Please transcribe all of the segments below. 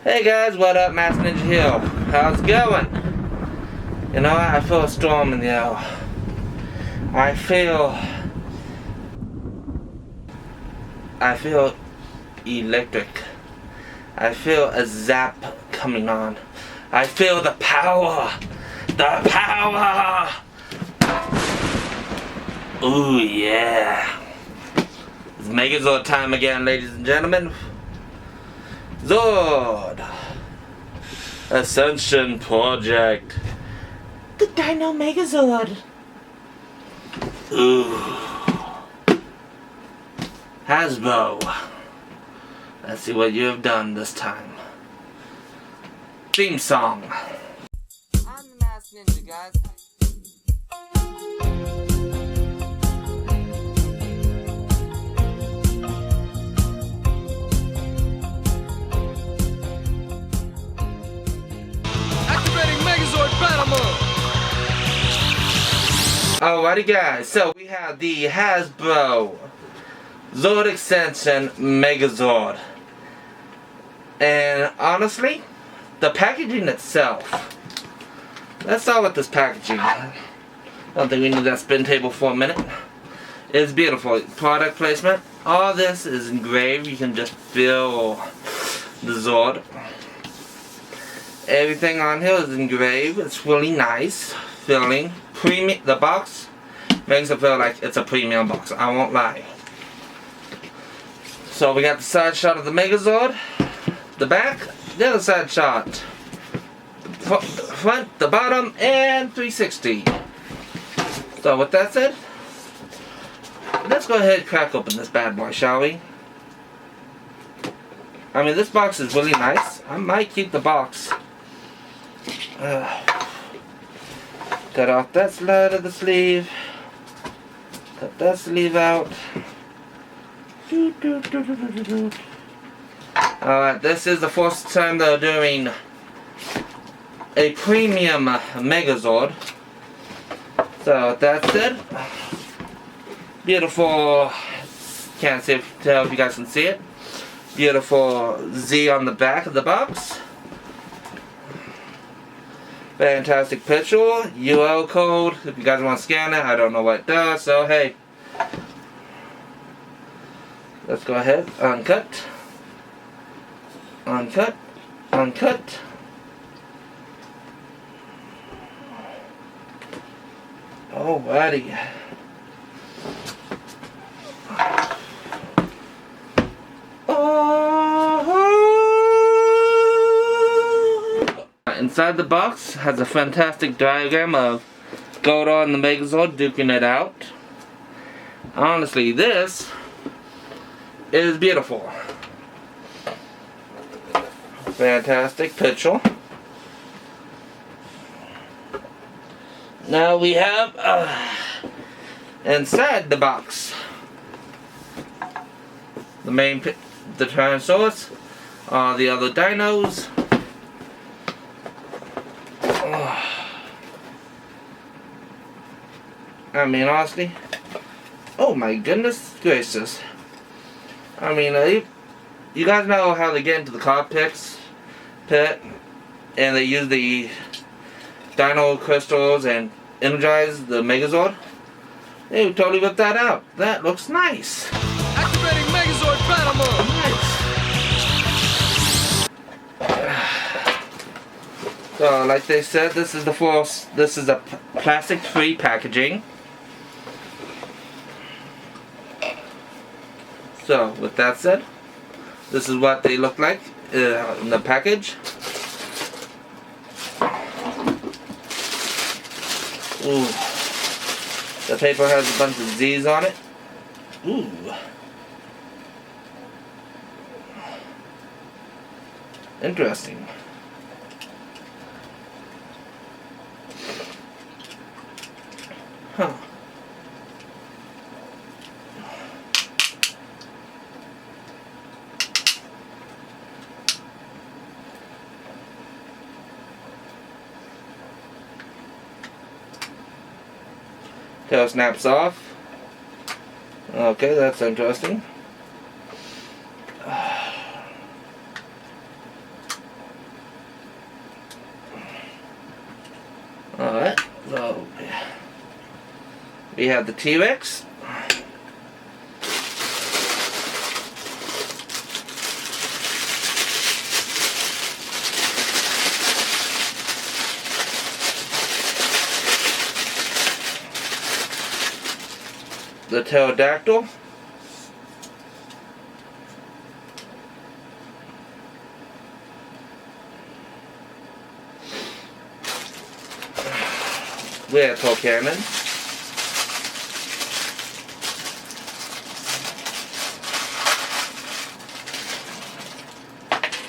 Hey guys, what up? Master Ninja Hill. How's it going? You know, I feel a storm in the air. I feel electric. I feel a zap coming on. I feel the power. The power. Ooh yeah. It's megazord time again, ladies and gentlemen. Zord Ascension Project. The Dino Megazord. Ooh. Hasbro. Let's see what you have done this time. Theme song. I'm the Masked Ninja, guys. Alrighty guys, so we have the Hasbro Zord Extension Megazord. And honestly, the packaging itself. Let's start with this packaging. I don't think we need that spin table for a minute. It's beautiful. Product placement. All this is engraved. You can just feel the Zord. Everything on here is engraved. It's really nice feeling. The box makes it feel like it's a premium box. I won't lie. So we got the side shot of the Megazord, the back, the other side shot, the front, the bottom, and 360. So with that said, let's go ahead and crack open this bad boy, shall we? I mean, this box is really nice. I might keep the box. Cut off that side of the sleeve. Cut that sleeve out. Alright, this is the first time they're doing a premium Megazord. So with that said, beautiful, can't tell if you guys can see it. Beautiful Z on the back of the box. Fantastic picture, UL code, if you guys want to scan it. I don't know what it does, so hey. Let's go ahead, uncut, uncut, uncut. Alrighty. Inside the box has a fantastic diagram of Godo and the Megazord duking it out. Honestly, this is beautiful. Fantastic picture. Now we have inside the box the Tyrannosaurus, the other dinos. I mean, honestly, oh my goodness gracious. I mean, you guys know how they get into the cockpit and they use the dino crystals and energize the Megazord? They totally whipped that out. That looks nice. Activating Megazord battle mode. Nice. So, like they said, this is a plastic-free packaging. So, with that said, this is what they look like in the package. Ooh. The paper has a bunch of Z's on it. Ooh. Interesting. Huh. Tail snaps off. Okay, that's interesting. We have the T-Rex. The pterodactyl. We have Toy Cannon.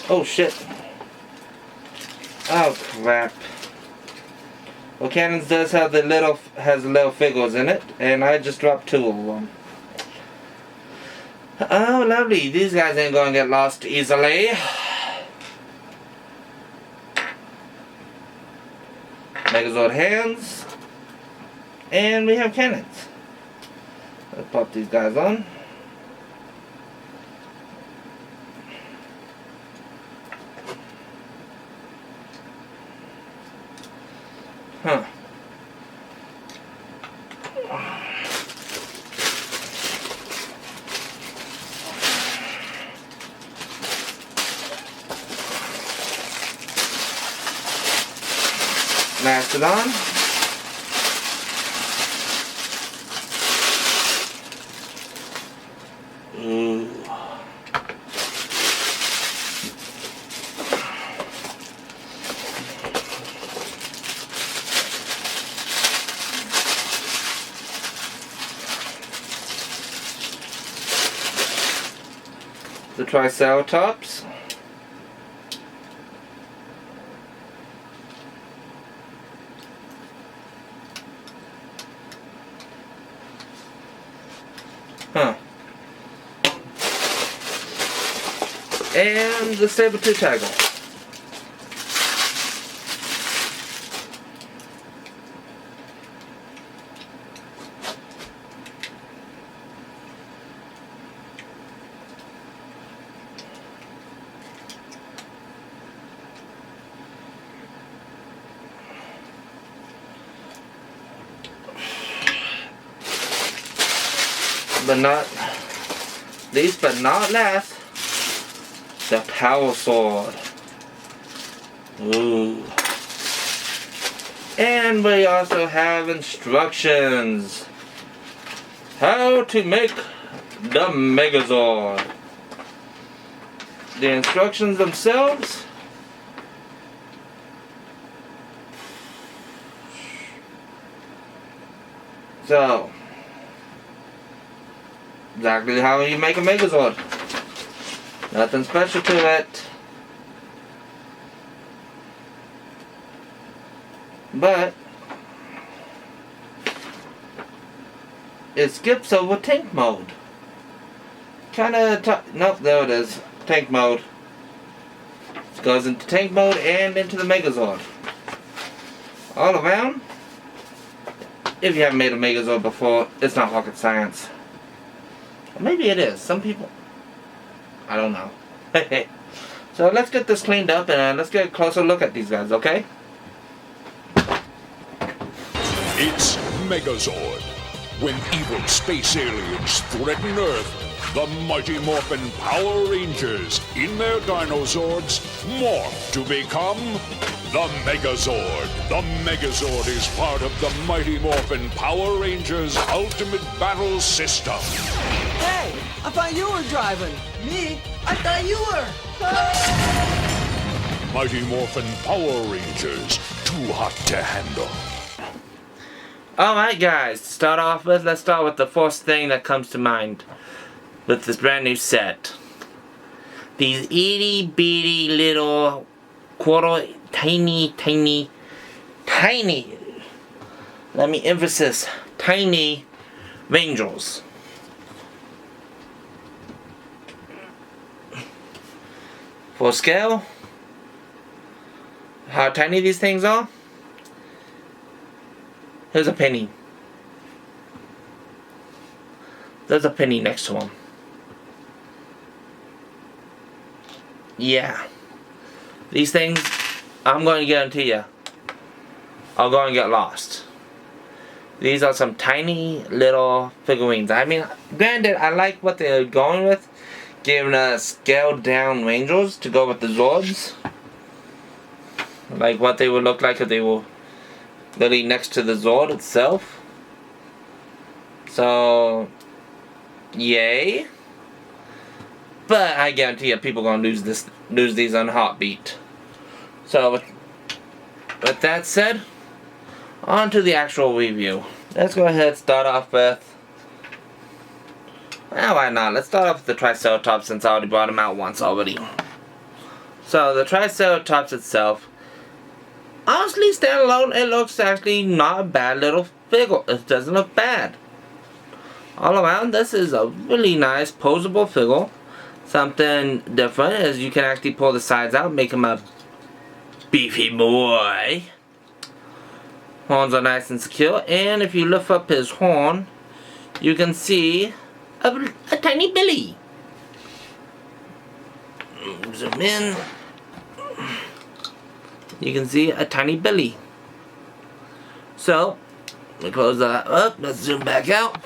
Oh shit. Oh crap. Well, Cannons does have the little figures in it, and I just dropped 2 of them. Oh, lovely. These guys ain't gonna get lost easily. Megazord hands, and we have cannons. Let's pop these guys on. Huh. Mastodon. Ooh. The Triceratops. Huh. And the saber-tooth tiger. But not least but not last, the power sword. Ooh. And we also have instructions how to make the Megazord. The instructions themselves. So, exactly how you make a Megazord. Nothing special to it. But it skips over tank mode. Nope, there it is. Tank mode. It goes into tank mode and into the Megazord. All around. If you haven't made a Megazord before, it's not rocket science. Or maybe it is. Some people, I don't know. So let's get this cleaned up and let's get a closer look at these guys, okay? It's Megazord. When evil space aliens threaten Earth, the Mighty Morphin Power Rangers, in their Dinozords, morph to become the Megazord. The Megazord is part of the Mighty Morphin Power Rangers Ultimate Battle System. Hey, I thought you were driving. Me? I thought you were. Mighty Morphin Power Rangers, too hot to handle. Alright guys, to start off with, let's start with the first thing that comes to mind with this brand new set. These itty bitty little tiny, let me emphasize, tiny Rangers. For scale, how tiny these things are, here's a penny. There's a penny next to them. Yeah. These things, I'm going to guarantee you, are going to get lost. These are some tiny little figurines. I mean, granted, I like what they're going with, giving us scaled down Rangers to go with the Zords. Like what they would look like if they were literally next to the Zord itself. So, yay. But I guarantee you, people are gonna lose these on a heartbeat. So, with that said, on to the actual review. Let's go ahead and start off with... well, why not? Let's start off with the Triceratops since I already brought him out once already. So, the Triceratops itself, honestly, standalone, it looks actually not a bad little figure. It doesn't look bad. All around, this is a really nice, posable figure. Something different is you can actually pull the sides out, make him a beefy boy. Horns are nice and secure, and if you lift up his horn, you can see a tiny belly. Zoom in. You can see a tiny belly. So, we close that up. Let's zoom back out.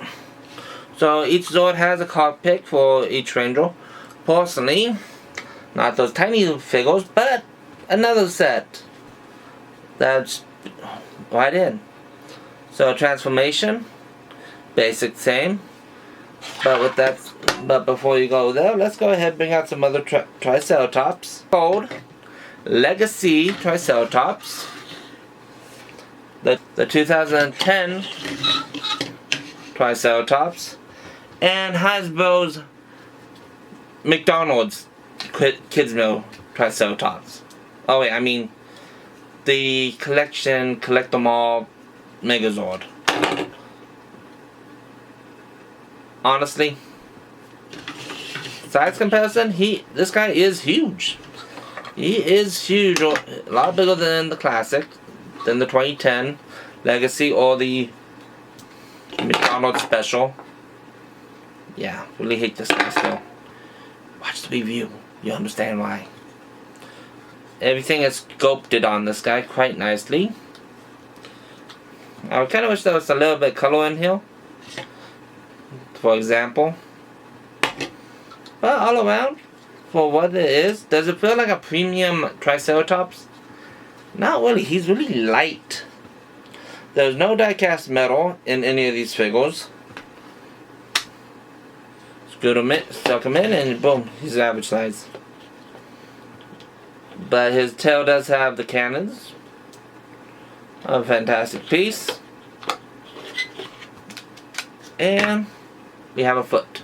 So, each Zord has a card pick for each Ranger. Personally, not those tiny figures, but another set that's right in. So transformation, basic same. But before you go there, let's go ahead and bring out some other Triceratops. Called Legacy Triceratops. The 2010 Triceratops, and Hasbro's McDonald's Kids Meal Triceratops. Oh wait, I mean the collection, collect them all Megazord. Honestly, size comparison, this guy is huge. He is huge, a lot bigger than the classic, than the 2010 Legacy or the McDonald's Special. Yeah, really hate this guy still. Watch the review, you understand why. Everything is sculpted on this guy quite nicely. I kind of wish there was a little bit of color in here, for example. But all around, for what it is, does it feel like a premium Triceratops? Not really, he's really light. There's no die-cast metal in any of these figures. Suck him in, and boom, he's average size. But his tail does have the cannons. A fantastic piece. And we have a foot.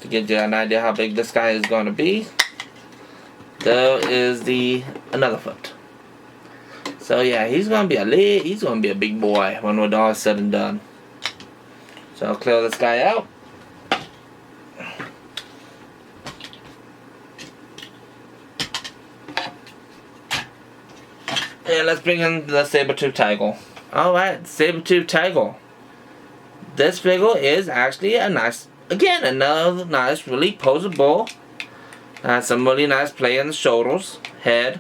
To give you an idea how big this guy is going to be, there is another foot. So yeah, he's gonna be a big boy when we're all said and done. So I'll clear this guy out. And let's bring in the saber-tooth tiger. Alright, saber-tooth tiger. This figure is actually a nice, again, another nice, really posable. Has some really nice play in the shoulders, head.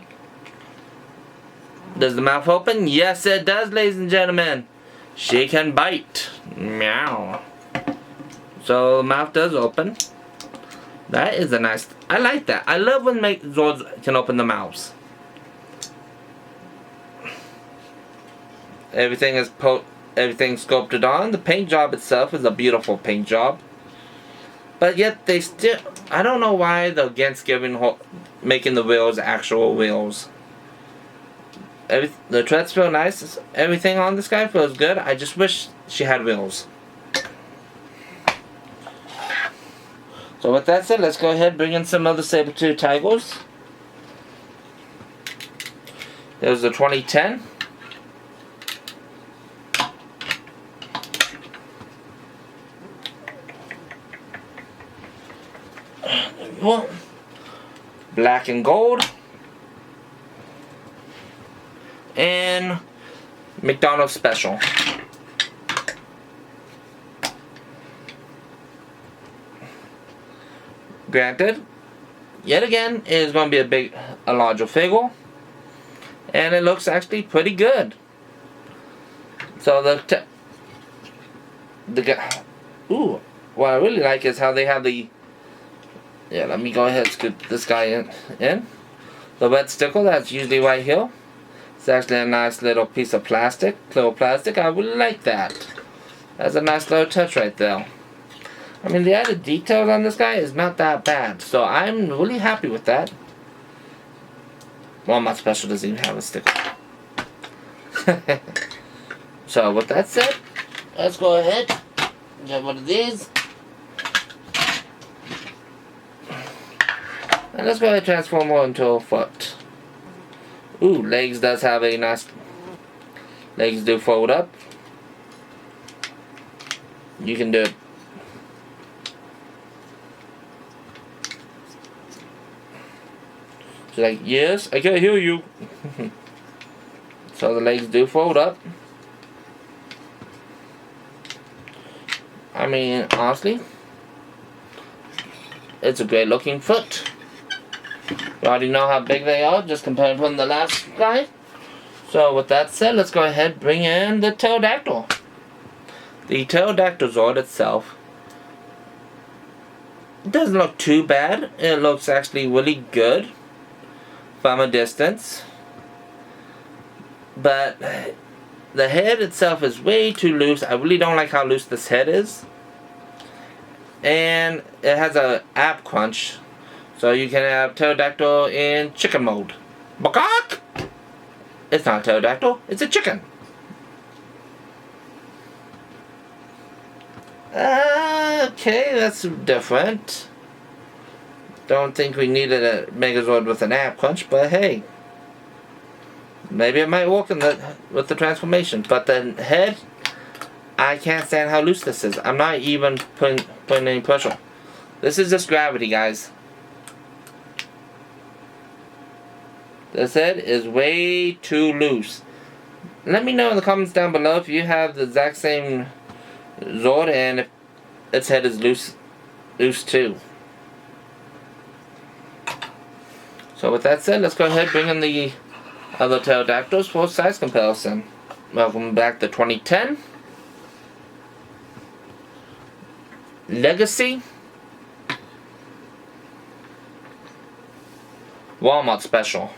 Does the mouth open? Yes, it does, ladies and gentlemen. She can bite. Meow. So the mouth does open. That is a nice. I like that. I love when Zords can open the mouths. Everything sculpted on. The paint job itself is a beautiful paint job. But yet they still. I don't know why they're against making the wheels actual wheels. The treads feel nice. Everything on this guy feels good. I just wish she had wheels. So with that said, let's go ahead and bring in some other saber-tooth tigers. There's the 2010. Black and gold. And McDonald's Special. Granted, yet again, it is going to be a larger figure, and it looks actually pretty good. So the guy. Ooh, what I really like is how they have the. Yeah, let me go ahead and scoot this guy in. The wet sticker that's usually right here. It's actually a nice little piece of plastic, clear plastic. I really like that. That's a nice little touch right there. I mean, the added details on this guy is not that bad, so I'm really happy with that. Well, my special doesn't even have a sticker. So with that said, let's go ahead and get one of these. And let's go ahead and transform her into a foot. Ooh, legs does have a nice... Legs do fold up. You can do it. She's like, yes, I can hear you. So the legs do fold up. I mean, honestly, it's a great looking foot. You already know how big they are, just compared from the last guy. So with that said, let's go ahead and bring in the pterodactyl. The pterodactyl Zord itself doesn't look too bad. It looks actually really good from a distance. But the head itself is way too loose. I really don't like how loose this head is. And it has a ab crunch. So you can have pterodactyl in chicken mode. Bakak! It's not a pterodactyl, it's a chicken. Okay, that's different. Don't think we needed a Megazord with an ab crunch, but hey. Maybe it might work with the transformation. But the head, I can't stand how loose this is. I'm not even putting any pressure. This is just gravity, guys. This head is way too loose. Let me know in the comments down below if you have the exact same Zord and if its head is loose too. So with that said, let's go ahead and bring in the other pterodactyls for size comparison. Welcome back to 2010. Legacy. Walmart special.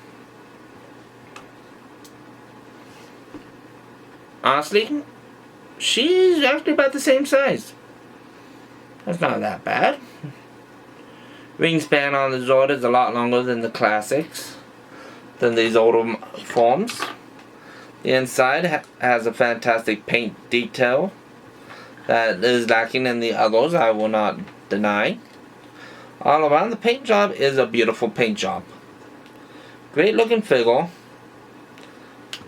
Honestly, she's actually about the same size. That's not that bad. Wingspan on the Zord is a lot longer than the classics, than these older forms. The inside has a fantastic paint detail that is lacking in the others, I will not deny. All around, the paint job is a beautiful paint job. Great looking figure.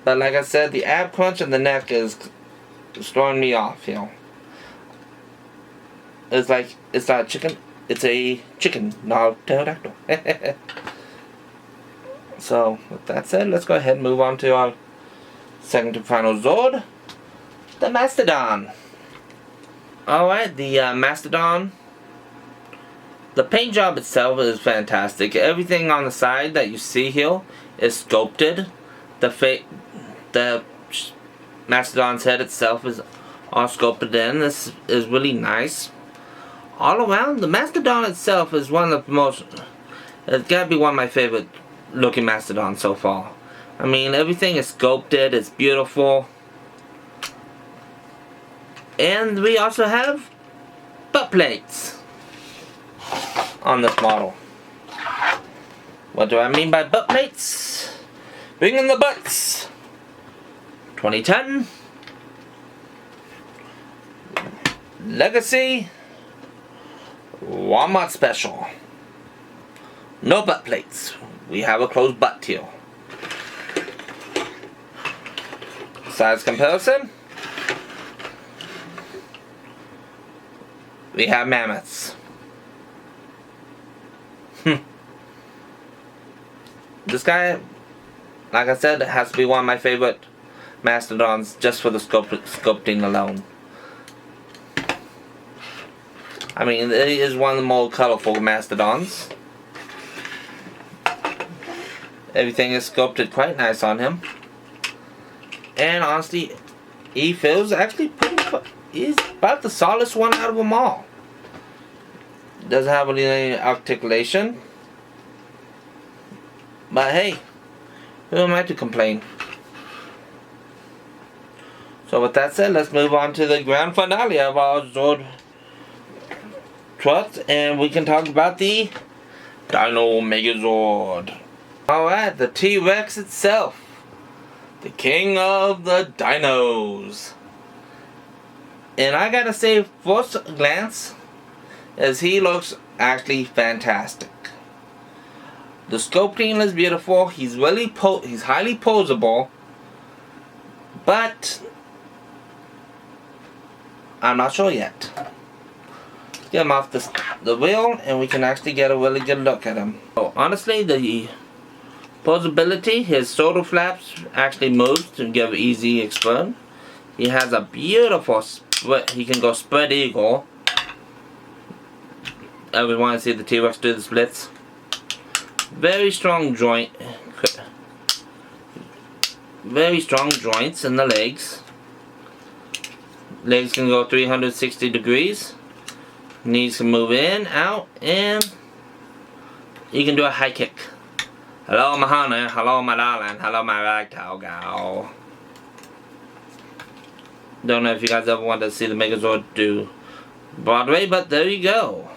But like I said, the ab crunch and the neck is throwing me off, you know. It's like, it's not a chicken, it's a chicken, not a pterodactyl. So, with that said, let's go ahead and move on to our second to final Zord, the Mastodon. Alright, the Mastodon. The paint job itself is fantastic. Everything on the side that you see here is sculpted. The Mastodon's head itself is all sculpted in. This is really nice. All around, the Mastodon itself is one of the most... It's gotta be one of my favorite looking Mastodons so far. I mean, everything is sculpted. It's beautiful. And we also have butt plates on this model. What do I mean by butt plates? Bring in the butts. 2010 Legacy Walmart special. No butt plates. We have a closed butt here. Size comparison. We have mammoths. This guy, like I said, has to be one of my favorite Mastodons just for the sculpting alone. I mean, it is one of the more colorful Mastodons. Everything is sculpted quite nice on him. And honestly, he feels actually he's about the solidest one out of them all. Doesn't have any articulation. But hey, who am I to complain? So with that said, let's move on to the grand finale of our Zord trucks, and we can talk about the Dino Megazord. Alright, the T-Rex itself. The king of the dinos. And I gotta say, first glance, as he looks actually fantastic. The sculpting is beautiful. He's really he's highly posable, but I'm not sure yet. Get him off the wheel, and we can actually get a really good look at him. So honestly, the posability, his shoulder flaps actually moves to give easy explode. He has a beautiful split. He can go spread eagle. I would want to see the T-Rex do the splits. Very strong joint. Very strong joints in the legs. Legs can go 360 degrees. Knees can move in, out, and you can do a high kick. Hello my honey, hello my darling, hello my ragdoll gal. Don't know if you guys ever want to see the Megazord do Broadway, but there you go.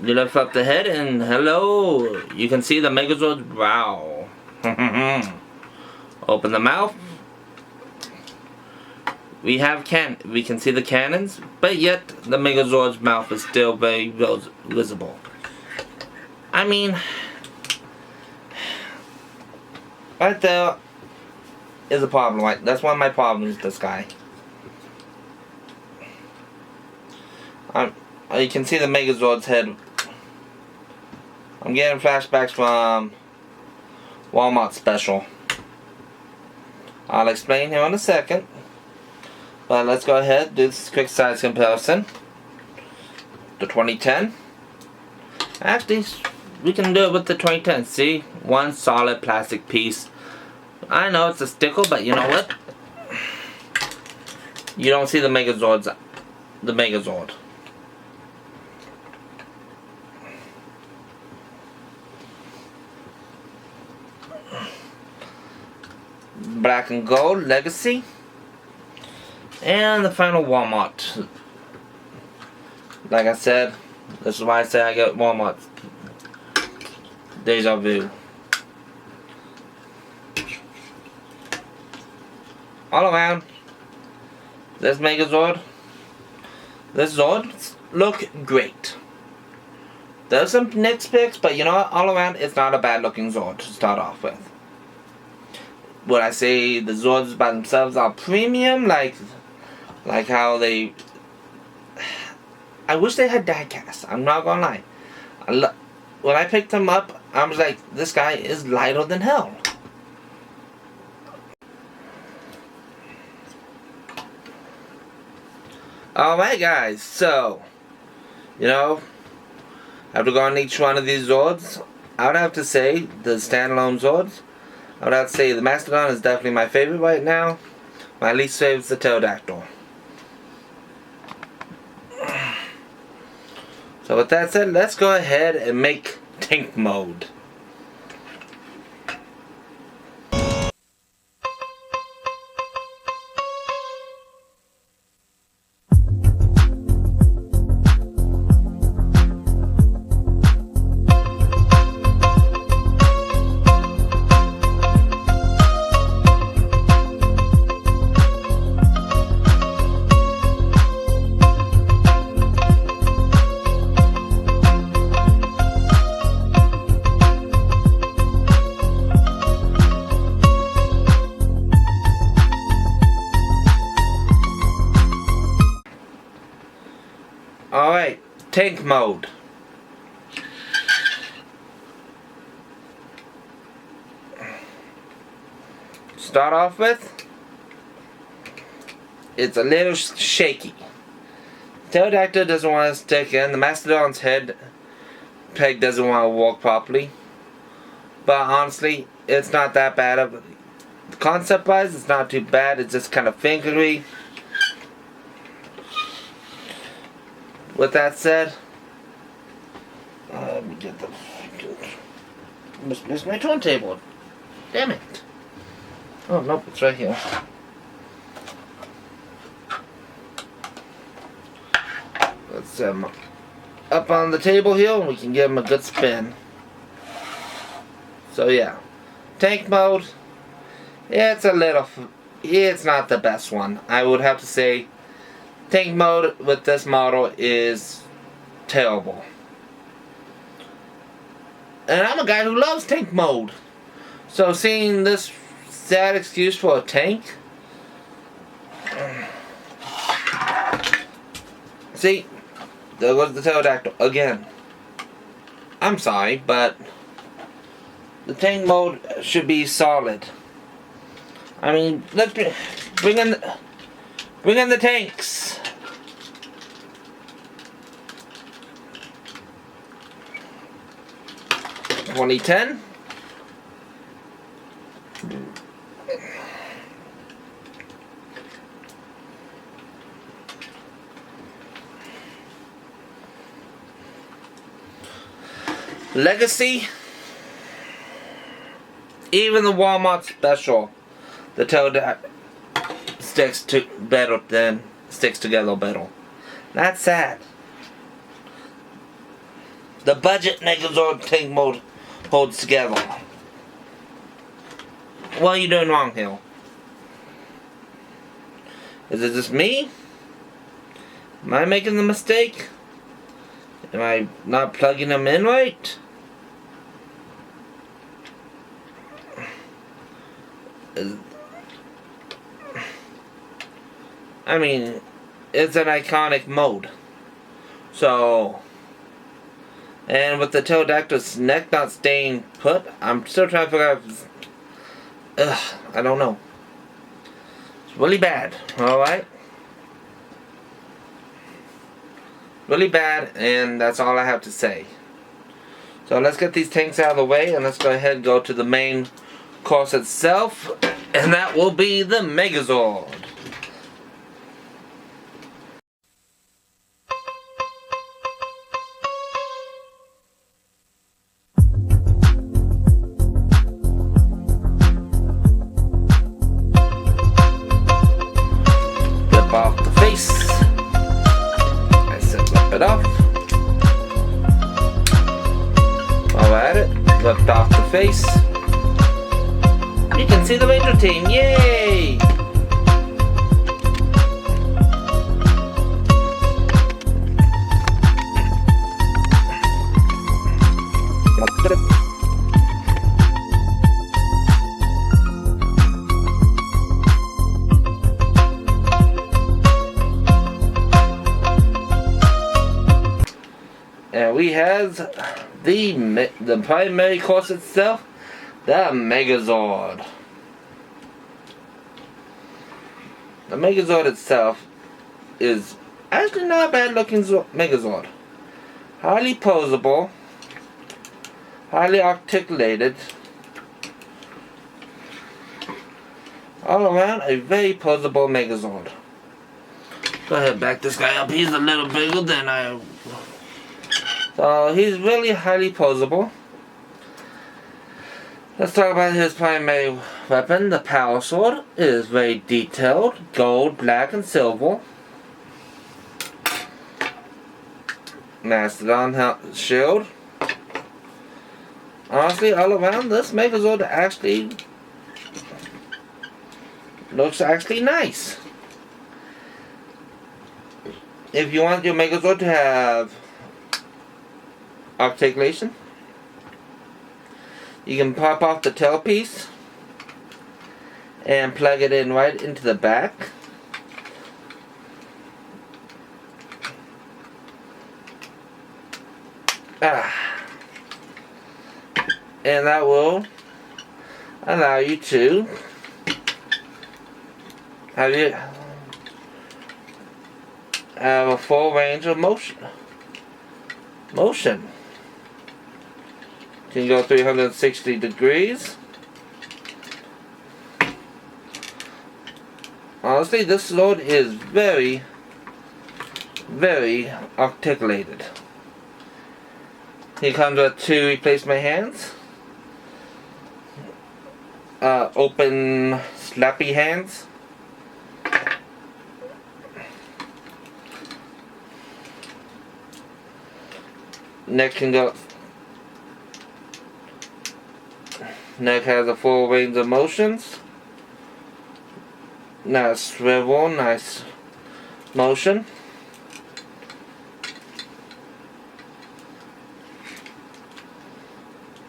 You lift up the head and hello, you can see the Megazord's brow. Open the mouth. We can see the cannons, but yet the Megazord's mouth is still very visible. I mean, right there is a problem. Right? That's one of my problems with this guy. You can see the Megazord's head. I'm getting flashbacks from Walmart special. I'll explain here in a second. But let's go ahead and do this quick size comparison. The 2010. Actually, we can do it with the 2010. See? One solid plastic piece. I know it's a stickle, but you know what? You don't see the Megazord. Black and gold legacy, and the final Walmart. Like I said, this is why I say I get Walmart. Deja vu. All around, this Megazord, this Zord look great. There's some nitpicks, but you know what? All around, it's not a bad looking Zord to start off with. Would I say the Zords by themselves are premium? Like how they... I wish they had diecast. I'm not gonna lie. When I picked them up, I was like, this guy is lighter than hell. Alright guys, so, you know, after going each one of these Zords, I would have to say the standalone Zords, I would have to say the Mastodon is definitely my favorite right now. My least favorite is the Pterodactyl. So with that said, let's go ahead and make tank mode. Alright, tank mode. Start off with, it's a little shaky. Pterodactyl doesn't want to stick in. The Mastodon's head peg doesn't want to walk properly. But honestly, it's not that bad of concept wise. It's not too bad. It's just kind of fingery. With that said, let me get the. Missed my turntable. Damn it. Oh nope, it's right here. Let's up on the table here and we can give him a good spin. So yeah, tank mode. It's not the best one. I would have to say tank mode with this model is terrible. And I'm a guy who loves tank mode. So seeing this sad excuse for a tank. See, there goes the pterodactyl again. I'm sorry, but the tank mode should be solid. I mean, let's bring in the tanks. $2010. Legacy. Even the Walmart special, the pterodactyl sticks together better. That's sad. The budget Megazord tank mode holds together. What are you doing wrong here? Is it just me? Am I making the mistake? Am I not plugging them in right? I mean, it's an iconic mode. So, and with the pterodactyl's neck not staying put, I'm still trying to figure out if I don't know. It's really bad, alright? Really bad, and that's all I have to say. So let's get these tanks out of the way, and let's go ahead and go to the main course itself, and that will be the Megazord. Flip off the face. I said flip it off. While we're at it, lift off the face. You can see the Ranger team, yay! And we have the primary course itself, the Megazord. The Megazord itself is actually not a bad looking Megazord. Highly posable, highly articulated, all around a very posable Megazord. Go ahead, back this guy up. He's a little bigger than I. So he's really highly posable. Let's talk about his primary weapon, the Power Sword. It is very detailed, gold, black, and silver. Mastodon shield. Honestly, all around, this Megazord actually looks actually nice. If you want your Megazord to have articulation, you can pop off the tailpiece and plug it in right into the back. And that will allow you to have a full range of motion. Can go 360 degrees. Honestly, this sword is very, very articulated. He comes with 2 replacement hands. Open slappy hands. Neck has a full range of motions. Nice swivel, nice motion.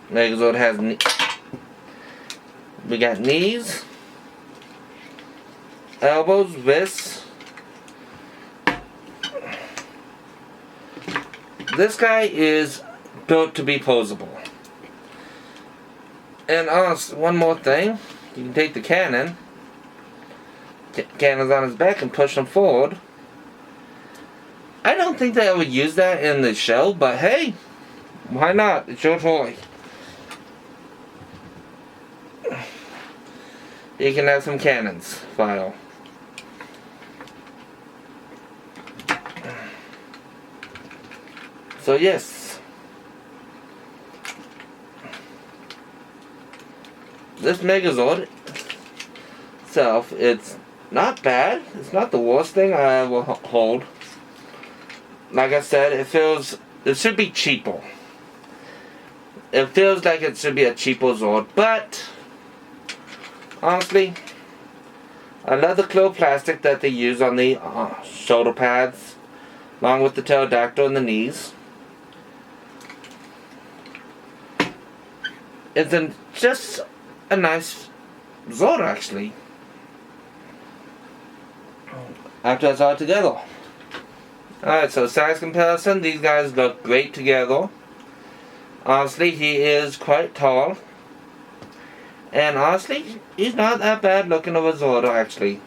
Megazord has we got knees, elbows, wrists. This guy is built to be posable. And one more thing, you can take the cannons on his back and push them forward. I don't think they ever use that in the show, but hey, why not? It's your toy. You can have some cannons file. So yes, this Megazord itself, it's not bad. It's not the worst thing I ever hold. Like I said, it should be cheaper. It feels like it should be a cheaper Zord, but honestly, I love the clear plastic that they use on the shoulder pads, along with the pterodactyl and the knees. It's just a nice Zord, actually. After it's all together. Alright, so size comparison, these guys look great together. Honestly, he is quite tall. And honestly, he's not that bad looking of a Zord, actually.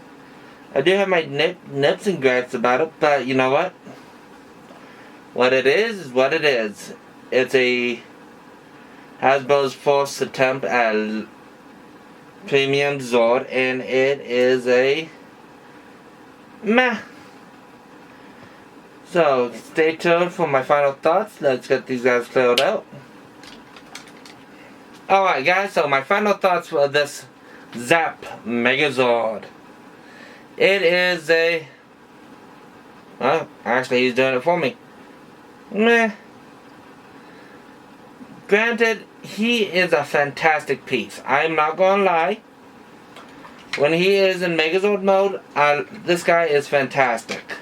I do have my nips and gripes about it, but you know what? What it is what it is. It's a Hasbro's first attempt at premium Zord, and it is a meh. So, stay tuned for my final thoughts. Let's get these guys cleared out. Alright guys, so my final thoughts for this Zap Megazord. It is a... well, actually he's doing it for me. Meh. Granted, he is a fantastic piece. I'm not gonna lie. When he is in Megazord mode, this guy is fantastic.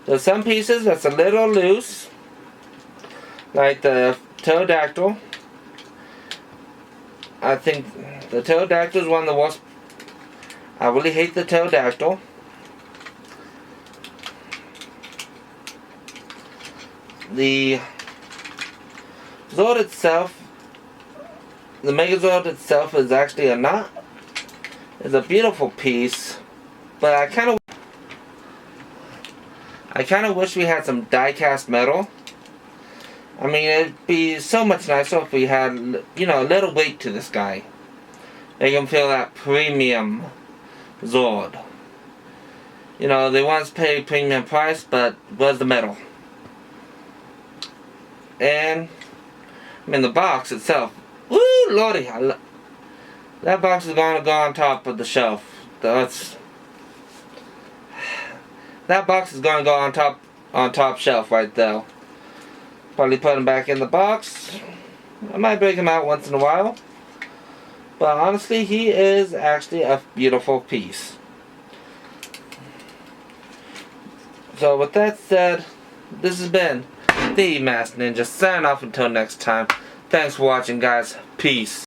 There's some pieces that's a little loose, like the pterodactyl. I think the pterodactyl is one of the worst. I really hate the pterodactyl. The Zord itself, the Megazord itself is actually a beautiful piece, but I kind of wish we had some die-cast metal. I mean, it'd be so much nicer if we had, you know, a little weight to this guy. Make him feel that premium Zord. You know, they once paid premium price, but where's the metal? And I mean, the box itself. Woo, lordy! That box is going to go on top of the shelf. That box is going to go on top shelf right there. Probably put him back in the box. I might break him out once in a while. But honestly, he is actually a beautiful piece. So with that said, this has been the Masked Ninja. Sign off until next time. Thanks for watching, guys. Peace.